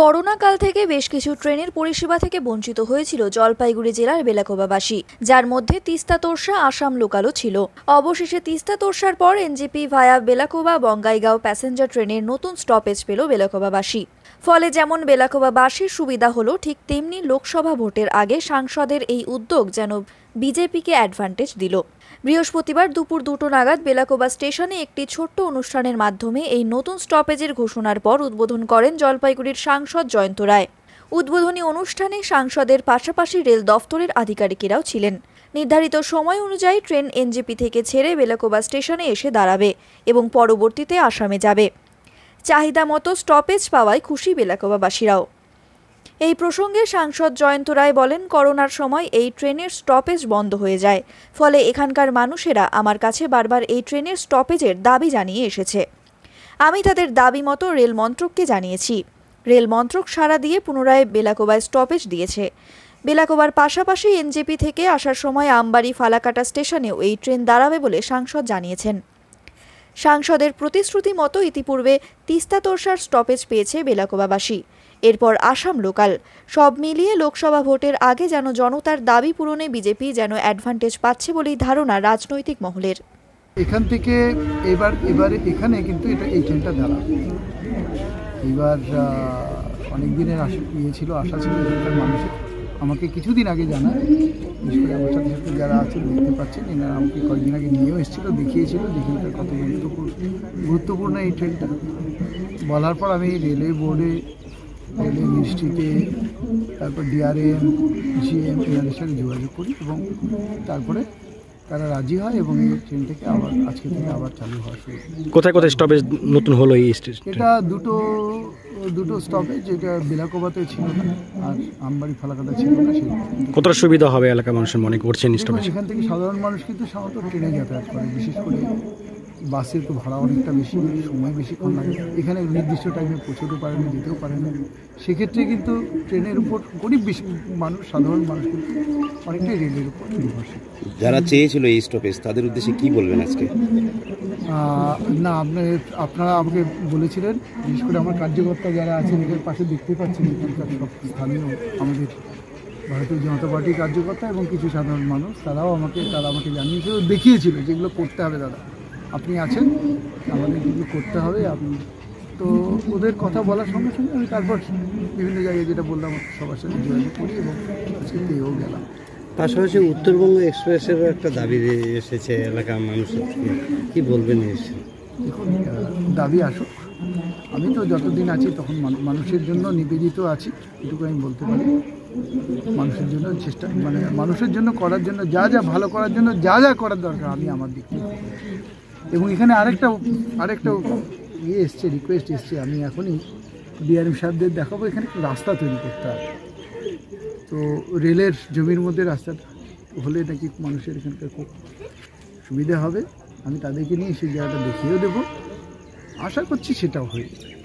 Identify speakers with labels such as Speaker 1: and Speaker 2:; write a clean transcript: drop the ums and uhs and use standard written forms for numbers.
Speaker 1: Corona কাল থেকে বেশ কিছু ট্রেনের পরিষেবা থেকে বঞ্চিত হয়েছিল জলপাইগুড়ি জেলার বেলাকোবাবাসী, যার মধ্যে তিস্তা তোরসা আসাম লোকালও ছিল। অবশেষে তিস্তা তোরসার পর এনজেপি ভায়া বেলাকোবা বঙ্গাইগাঁও প্যাসেঞ্জার ট্রেনের নতুন স্টপেজ পেল বেলাকোবাবাসী। ফলে যেমন বেলাকোবাবাসীর সুবিধা হলো, ঠিক তেমনি লোকসভা ভোটের আগে সাংসদের এই উদ্যোগ যেন বিজেপিকে অ্যাডভান্টেজ দিল। বৃহস্পতিবার দুপুর 2টো নাগাদ বেলাকোবা স্টেশনে একটি ছোট্ট অনুষ্ঠানের মাধ্যমে এই নতুন স্টপেজের ঘোষণার পর উদ্বোধন করেন জলপাইগুড়ির সাংসদ জয়ন্ত রায়। উদ্বোধনী অনুষ্ঠানে সাংসদের পাশাপাশি রেল দফতরের আধিকারিকেরাও ছিলেন। নির্ধারিত সময় অনুযায়ী ট্রেন এনজেপি থেকে ছেড়ে বেলাকোবা স্টেশনে এসে দাঁড়াবে এবং পরবর্তীতে আসামে যাবে। চাহিদা মতো স্টপেজ পাওয়ায় খুশি বেলাকোবাবাসীরাও। এই প্রসঙ্গে সাংসদ জয়ন্ত রায় বলেন, করোনার সময় এই ট্রেনের স্টপেজ বন্ধ হয়ে যায়, ফলে এখানকার মানুষেরা আমার কাছে বারবার এই ট্রেনের স্টপেজের দাবি জানিয়ে এসেছে। আমি তাদের দাবি মতো রেল মন্ত্রককে জানিয়েছি। রেল মন্ত্রক সাড়া দিয়ে পুনরায় বেলাকোবায় স্টপেজ দিয়েছে। বেলাকোবার পাশাপাশি এনজেপি থেকে আসার সময় আমবাড়ি ফালাকাটা স্টেশনেও এই ট্রেন দাঁড়াবে বলে সাংসদ জানিয়েছেন। সাংসদের প্রতিশ্রুতি মতো ইতিপূর্বে তিস্তা তোরসার স্টপেজ পেয়েছে বেলাকোবাবাসী, এরপর আসাম লোকাল। সব মিলিয়ে লোকসভা ভোটের আগে যেন জনতার দাবি পূরণে বিজেপি যেন অ্যাডভান্টেজ পাচ্ছে বলেই ধারণা রাজনৈতিক মহলের।
Speaker 2: এখান থেকে এবারে এখানে কিন্তু এই ট্রেনটা দাঁড়াবে। এবার অনেক দিনের আশা ছিল এখানকার মানুষের। আমাকে কিছুদিন আগে জানায়, বিশেষ করে আমার সাথে যারা আছেন দেখতে পাচ্ছেন, এনারা আমাকে কয়েকদিন আগে নিয়েও এসেছিলো, দেখিয়েছিল এখানকার কত গুরুত্বপূর্ণ এই ট্রেনটা। বলার পর আমি রেলওয়ে বোর্ডে, রেলওয়ে মিনিস্ট্রিতে, তারপর ডিআরএম, জিএম এনাদের সাথে যোগাযোগ করি এবং তারপরে তারা রাজি হয় এবং এই ট্রেনটাকে আজকে থেকে আবার চালু হওয়া শুরু।
Speaker 3: কোথায় কোথায় স্টপেজ নতুন হলো এই স্টেশন? এটা
Speaker 2: দুটো স্টপেজ, যেটা বেলাকোবাতে ছিল না আর আমবাড়ি ফালাকাটা ছিল না। সেই
Speaker 3: কতটা সুবিধা হবে এলাকার মানুষের মনে করছেন স্টপেজ?
Speaker 2: এখান থেকে সাধারণ মানুষ কিন্তু সাধারণত ট্রেনে যাতায়াত করে, বিশেষ করে বাসের তো ভাড়া অনেকটা বেশি, সময় বেশিক্ষণ লাগে, এখানে নির্দিষ্ট টাইমে পৌঁছতে পারে না, যেতেও পারে না। সেক্ষেত্রে কিন্তু ট্রেনের উপর গরিব বেশি মানুষ, সাধারণ মানুষ কিন্তু অনেকটাই রেলের উপর নির্ভরশীল।
Speaker 4: যারা চেয়েছিল এই স্টপেজ, তাদের উদ্দেশ্যে কি বলবেন আজকে?
Speaker 2: না, আপনারা আমাকে বলেছিলেন, বিশেষ করে আমার কার্যকর্তা যারা আছেন এদের পাশে দেখতে পাচ্ছেন, এখানকার সব স্থানীয় আমাদের ভারতীয় জনতা পার্টির কার্যকর্তা এবং কিছু সাধারণ মানুষ, তারা আমাকে জানিয়েছিল, দেখিয়েছিল যেগুলো করতে হবে। দাদা আপনি আছেন, আমাদের যেগুলো করতে হবে, আপনি তো ওদের কথা বলার সঙ্গে সঙ্গে আমি তারপর বিভিন্ন জায়গায় যেটা বললাম সবার সাথে যোগাযোগ করি এবং আজকে পেয়েও গেলাম।
Speaker 5: পাশাপাশি উত্তরবঙ্গ এক্সপ্রেসেরও একটা দাবি এসেছে এলাকার মানুষের, কি বলবেন?
Speaker 2: দেখুন, দাবি আসুক, আমি তো যতদিন আছি তখন মানুষের জন্য নিবেদিত আছি, এটুকু আমি বলতে পারি। মানুষের জন্য চেষ্টা, মানুষের জন্য করার জন্য যা ভালো করার জন্য যা করার দরকার আমি আমার দিক থেকে। এবং এখানে আরেকটা রিকোয়েস্ট এসছে, আমি এখনই ডিআরএম সাহেবদের দেখাবো, এখানে রাস্তা তৈরি করতে হবে। তো রেলের জমির মধ্যে রাস্তা হলে নাকি মানুষের এখানকার খুব সুবিধা হবে। আমি তাদেরকে নিয়ে সেই জায়গাটা দেখিয়েও দেবো, আশা করছি সেটাও হয়ে যাবে।